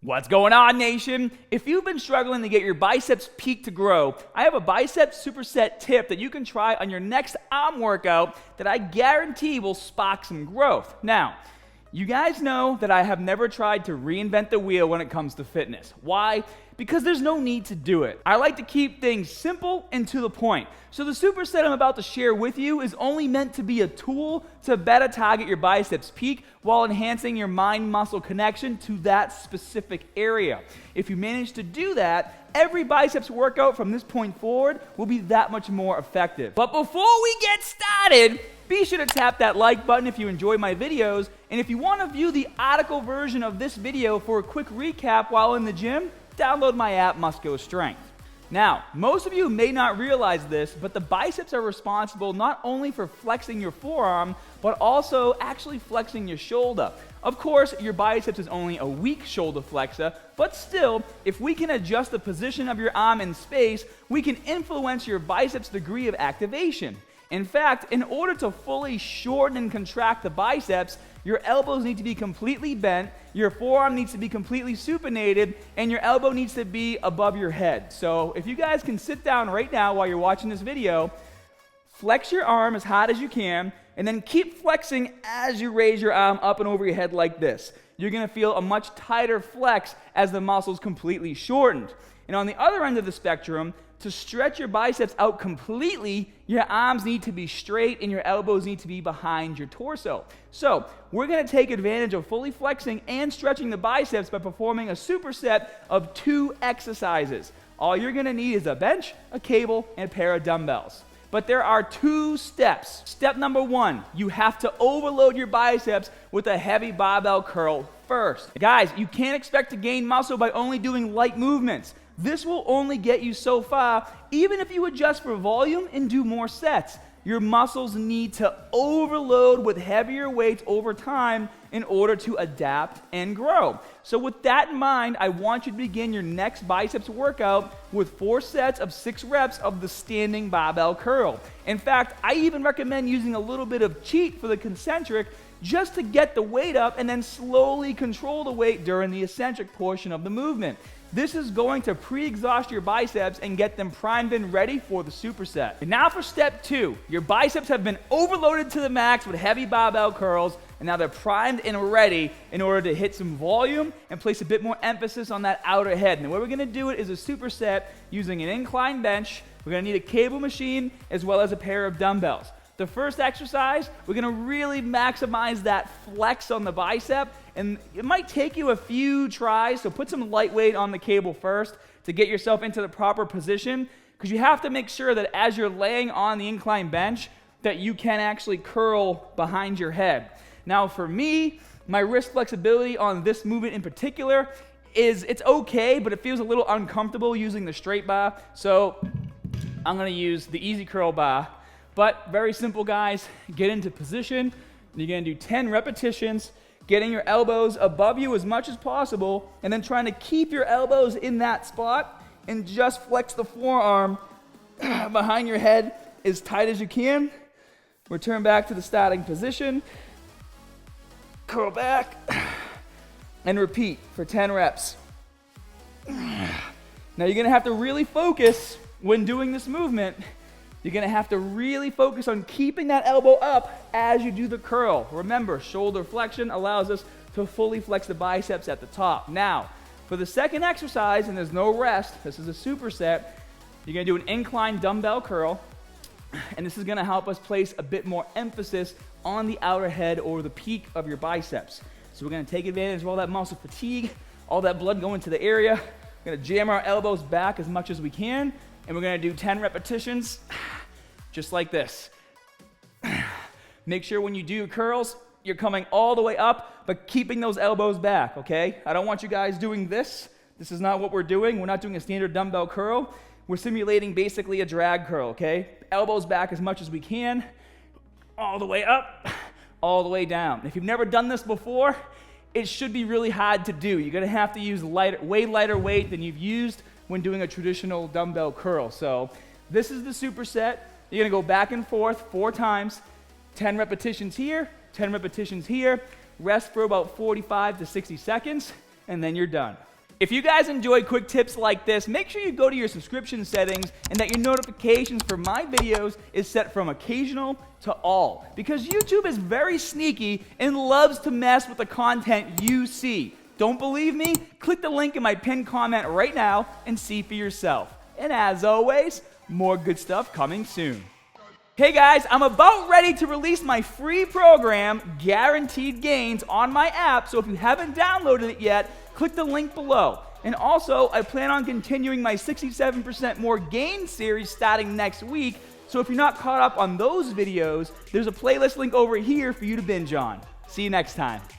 What's going on, nation? If you've been struggling to get your biceps peak to grow, I have a bicep superset tip that you can try on your next arm workout that I guarantee will spark some growth. Now, you guys know that I have never tried to reinvent the wheel when it comes to fitness. Why? Because there's no need to do it. I like to keep things simple and to the point. So the superset I'm about to share with you is only meant to be a tool to better target your biceps peak while enhancing your mind-muscle connection to that specific area. If you manage to do that, every biceps workout from this point forward will be that much more effective. But before we get started, be sure to tap that like button if you enjoy my videos, and if you want to view the article version of this video for a quick recap while in the gym, download my app, Muscular Strength. Now, most of you may not realize this, but the biceps are responsible not only for flexing your forearm, but also actually flexing your shoulder. Of course, your biceps is only a weak shoulder flexor, but still, if we can adjust the position of your arm in space, we can influence your biceps' degree of activation. In fact, in order to fully shorten and contract the biceps, your elbows need to be completely bent, your forearm needs to be completely supinated, and your elbow needs to be above your head. So if you guys can sit down right now while you're watching this video, flex your arm as hard as you can, and then keep flexing as you raise your arm up and over your head like this. You're going to feel a much tighter flex as the muscle's completely shortened. And on the other end of the spectrum, to stretch your biceps out completely, your arms need to be straight and your elbows need to be behind your torso. So we're going to take advantage of fully flexing and stretching the biceps by performing a superset of 2 exercises. All you're going to need is a bench, a cable, and a pair of dumbbells. But there are 2 steps. Step number 1, you have to overload your biceps with a heavy barbell curl first. Guys, you can't expect to gain muscle by only doing light movements. This will only get you so far, even if you adjust for volume and do more sets. Your muscles need to overload with heavier weights over time in order to adapt and grow. So with that in mind, I want you to begin your next biceps workout with 4 sets of 6 reps of the standing barbell curl. In fact, I even recommend using a little bit of cheat for the concentric just to get the weight up and then slowly control the weight during the eccentric portion of the movement. This is going to pre-exhaust your biceps and get them primed and ready for the superset. And now for step 2. Your biceps have been overloaded to the max with heavy barbell curls, and now they're primed and ready in order to hit some volume and place a bit more emphasis on that outer head. And the way we're going to do it is a superset using an incline bench. We're going to need a cable machine as well as a pair of dumbbells. The first exercise, we're going to really maximize that flex on the bicep, and it might take you a few tries, so put some light weight on the cable first to get yourself into the proper position, because you have to make sure that as you're laying on the incline bench that you can actually curl behind your head. Now for me, my wrist flexibility on this movement in particular it's okay, but it feels a little uncomfortable using the straight bar, so I'm going to use the easy curl bar. But very simple, guys. Get into position. You're going to do 10 repetitions, getting your elbows above you as much as possible, and then trying to keep your elbows in that spot and just flex the forearm behind your head as tight as you can. Return back to the starting position. Curl back and repeat for 10 reps. Now you're going to have to really focus when doing this movement. You're going to have to really focus on keeping that elbow up as you do the curl. Remember, shoulder flexion allows us to fully flex the biceps at the top. Now, for the second exercise, and there's no rest, this is a superset, you're going to do an incline dumbbell curl, and this is going to help us place a bit more emphasis on the outer head or the peak of your biceps. So we're going to take advantage of all that muscle fatigue, all that blood going to the area. We're going to jam our elbows back as much as we can, and we're going to do 10 repetitions just like this. Make sure when you do your curls, you're coming all the way up, but keeping those elbows back, okay? I don't want you guys doing this. This is not what we're doing. We're not doing a standard dumbbell curl. We're simulating basically a drag curl, okay? Elbows back as much as we can, all the way up, all the way down. If you've never done this before, it should be really hard to do. You're going to have to use way lighter weight than you've used when doing a traditional dumbbell curl. So this is the superset. You're going to go back and forth 4 times, 10 repetitions here, 10 repetitions here, rest for about 45 to 60 seconds, and then you're done. If you guys enjoy quick tips like this, make sure you go to your subscription settings and that your notifications for my videos is set from occasional to all. Because YouTube is very sneaky and loves to mess with the content you see. Don't believe me? Click the link in my pinned comment right now and see for yourself. And as always, more good stuff coming soon. Hey guys, I'm about ready to release my free program, Guaranteed Gains, on my app, so if you haven't downloaded it yet, click the link below. And also, I plan on continuing my 67% More Gains series starting next week, so if you're not caught up on those videos, there's a playlist link over here for you to binge on. See you next time.